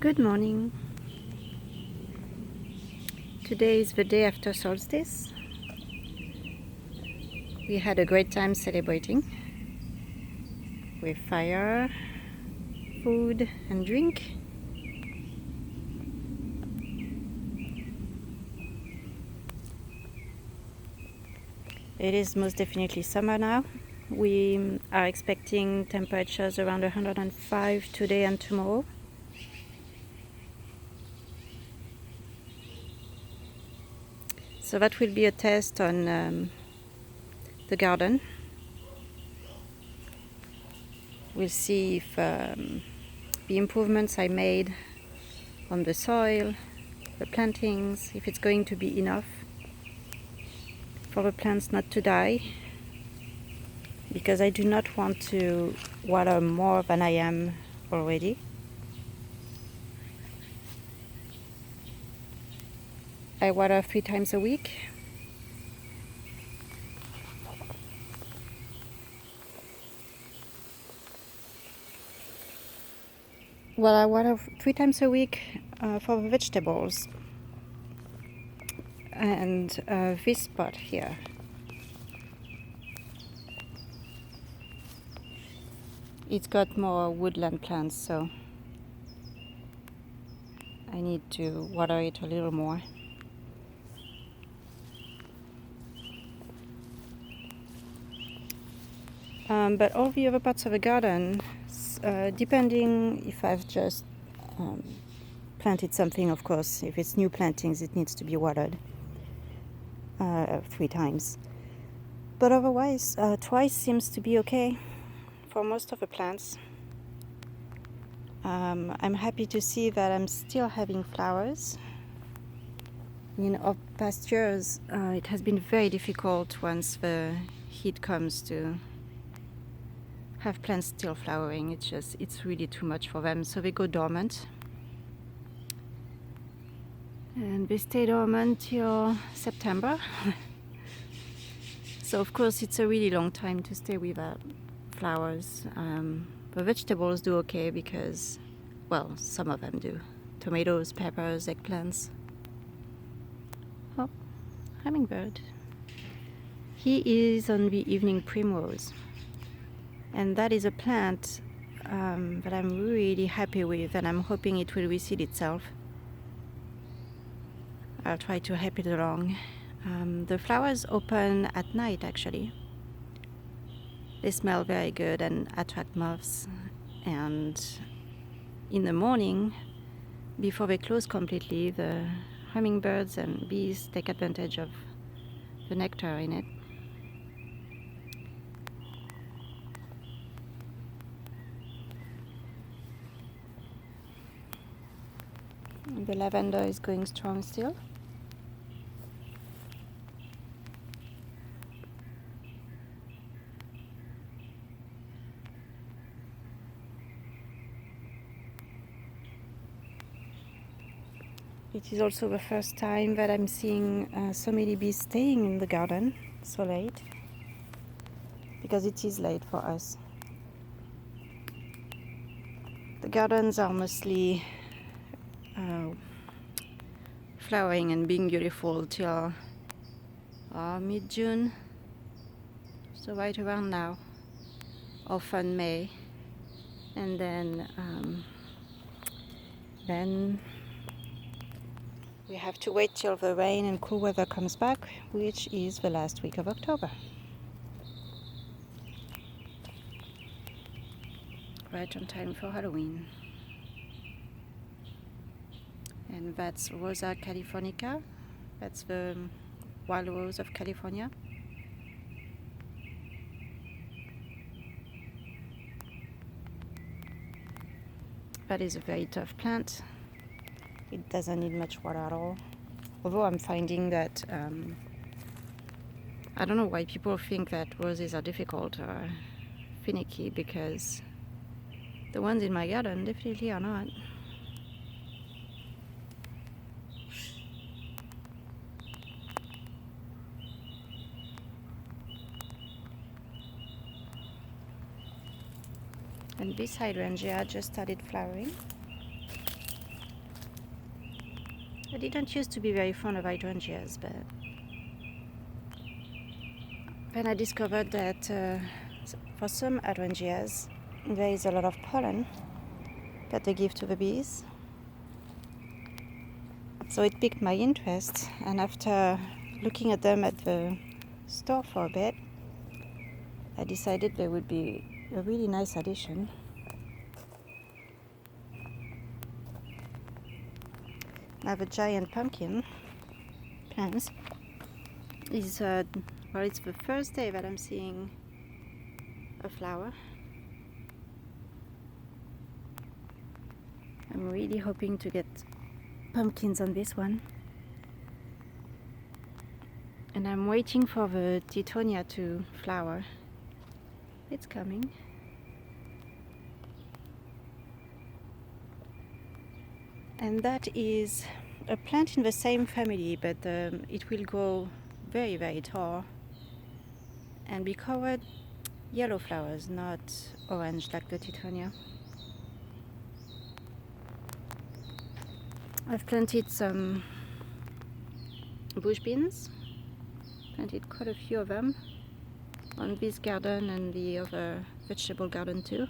Good morning. Today is the day after solstice. We had a great time celebrating with fire, food and drink. It is most definitely summer now. We are expecting temperatures around 105 today and tomorrow. So that will be a test on the garden. We'll see if the improvements I made on the soil, the plantings, if it's going to be enough for the plants not to die, because I do not want to water more than I am already. I water 3 times a week. Well, I water 3 times a week for the vegetables. And this spot here, it's got more woodland plants, so I need to water it a little more. But all the other parts of the garden, depending if I've just planted something, of course, if it's new plantings, it needs to be watered 3 times. But otherwise, twice seems to be okay for most of the plants. I'm happy to see that I'm still having flowers. In our past years, it has been very difficult once the heat comes to have plants still flowering. It's really too much for them, so they go dormant. And they stay dormant till September. So of course it's a really long time to stay without flowers. The vegetables do okay because, well, some of them do. Tomatoes, peppers, eggplants. Oh, hummingbird. He is on the evening primrose. And that is a plant that I'm really happy with, and I'm hoping it will reseed itself. I'll try to help it along. The flowers open at night, actually. They smell very good and attract moths. And in the morning, before they close completely, the hummingbirds and bees take advantage of the nectar in it. The lavender is going strong still. It is also the first time that I'm seeing so many bees staying in the garden so late, because it is late for us. The gardens are mostly flowering and being beautiful till mid-June, so right around now, often May, and then we have to wait till the rain and cool weather comes back, which is the last week of October. Right on time for Halloween. And that's Rosa californica. That's the wild rose of California. That is a very tough plant. It doesn't need much water at all. Although I'm finding that I don't know why people think that roses are difficult or finicky, because the ones in my garden definitely are not. And this hydrangea just started flowering. didn't used to be very fond of hydrangeas, but then I discovered that for some hydrangeas there is a lot of pollen that they give to the bees. So it piqued my interest, and after looking at them at the store for a bit, I decided they would be a really nice addition. I have a giant pumpkin plants. It's the first day that I'm seeing a flower. I'm really hoping to get pumpkins on this one, and I'm waiting for the tithonia to flower. It's coming. And that is a plant in the same family, but it will grow very, very tall and be covered yellow flowers, not orange like the tithonia. I've planted some bush beans, planted quite a few of them on this garden and the other vegetable garden too.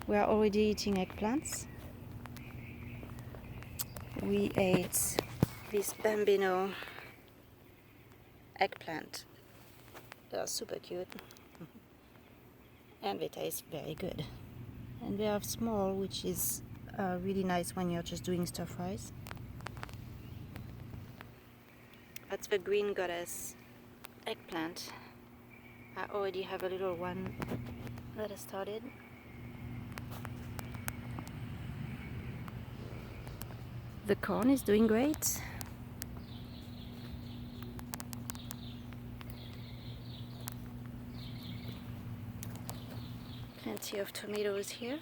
We are already eating eggplants. We ate this bambino eggplant. They are super cute and they taste very good. And they are small, which is really nice when you're just doing stir fries. That's the green goddess eggplant. I already have a little one that I started. The corn is doing great. Plenty of tomatoes here.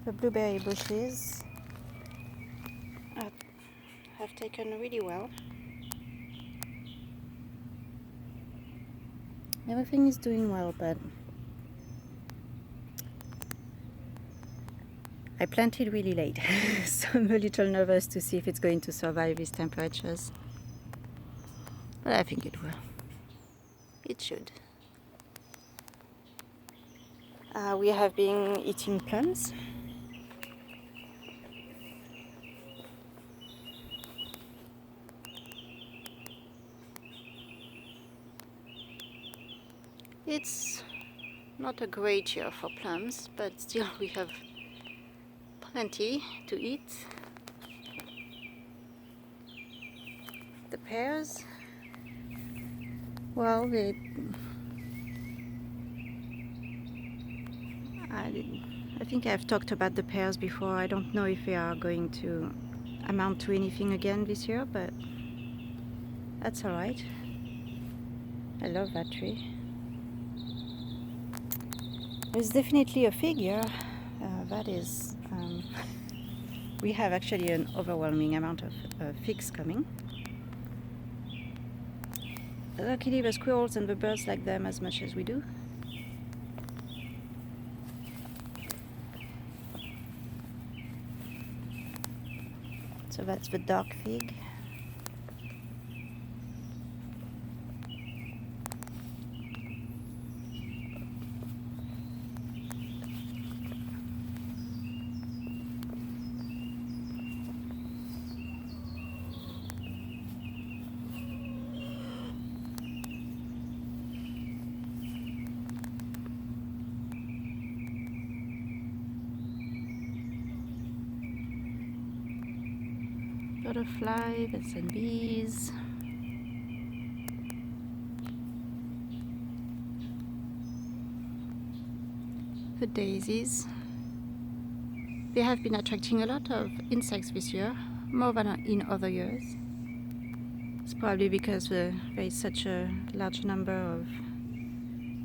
The blueberry bushes have taken really well. Everything is doing well, but I planted really late, so I'm a little nervous to see if it's going to survive these temperatures. But I think it will. It should. We have been eating plums. It's not a great year for plums, but still we have plenty to eat. The pears, well, I think I've talked about the pears before. I don't know if they are going to amount to anything again this year, but that's alright. I love that tree. There's definitely a fig year. That is, we have actually an overwhelming amount of figs coming. Luckily the squirrels and the birds like them as much as we do. So that's the dark fig. Butterfly, bits and bees. The daisies. They have been attracting a lot of insects this year, more than in other years. It's probably because there is such a large number of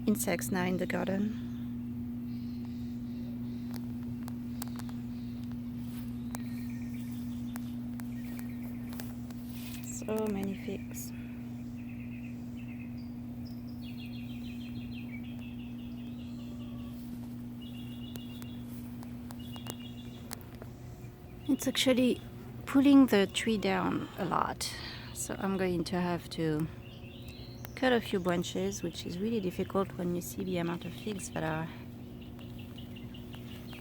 insects now in the garden. So many figs. It's actually pulling the tree down a lot, so I'm going to have to cut a few branches, which is really difficult when you see the amount of figs that are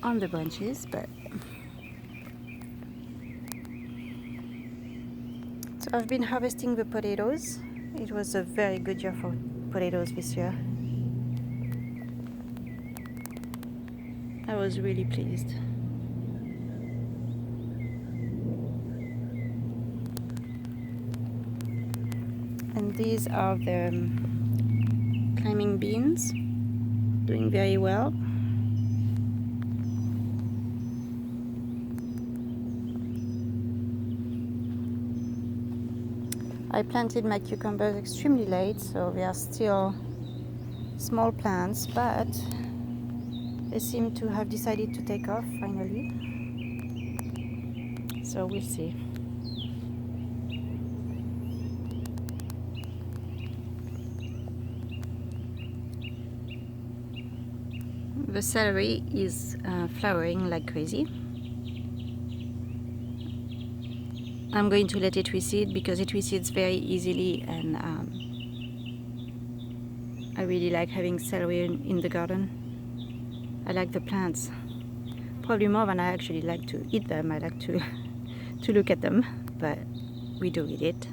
on the branches. But so I've been harvesting the potatoes. It was a very good year for potatoes this year. I was really pleased. And these are the climbing beans, doing very well. I planted my cucumbers extremely late, so they are still small plants, but they seem to have decided to take off finally. So we'll see. The celery is flowering like crazy. I'm going to let it reseed because it reseeds very easily, and I really like having celery in the garden. I like the plants probably more than I actually like to eat them. I like to to look at them, but we do eat it.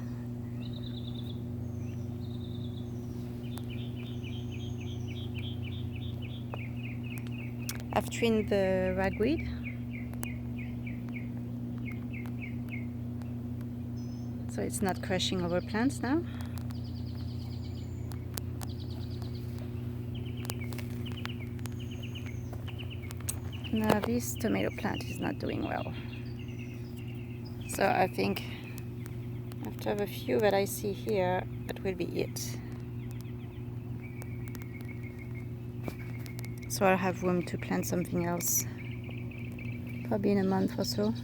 I've trimmed the ragweed. So it's not crushing over plants now. Now this tomato plant is not doing well. So I think after the few that I see here, that will be it. So I'll have room to plant something else, probably in a month or so.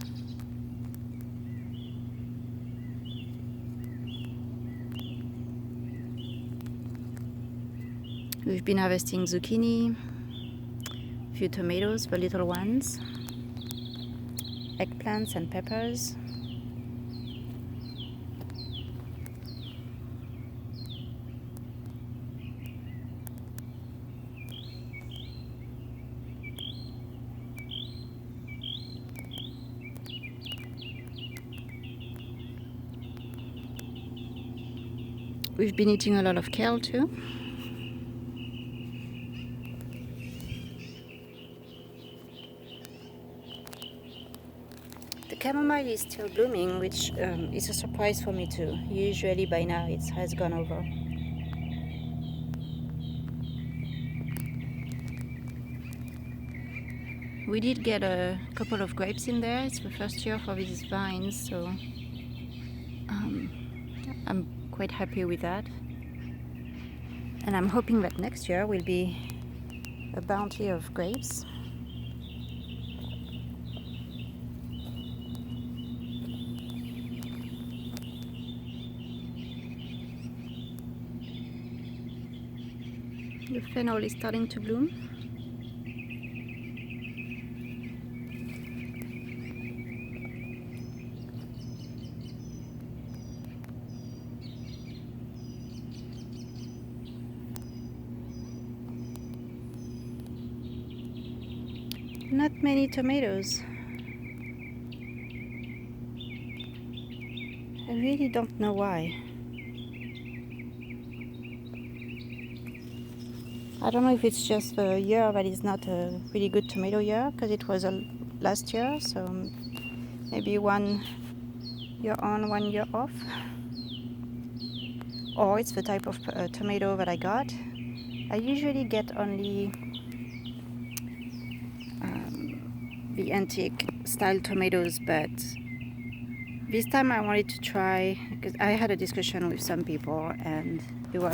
We've been harvesting zucchini, a few tomatoes, the little ones, eggplants and peppers. We've been eating a lot of kale too. The chamomile is still blooming, which is a surprise for me too. Usually by now it has gone over. We did get a couple of grapes in there. It's the first year for these vines, so I'm quite happy with that. And I'm hoping that next year will be a bounty of grapes. The fennel is starting to bloom. Not many tomatoes. I really don't know why. I don't know if it's just the year that is not a really good tomato year, because it was last year, so maybe 1 year on, 1 year off. Or it's the type of tomato that I got. I usually get only the antique style tomatoes, but this time I wanted to try, because I had a discussion with some people and they were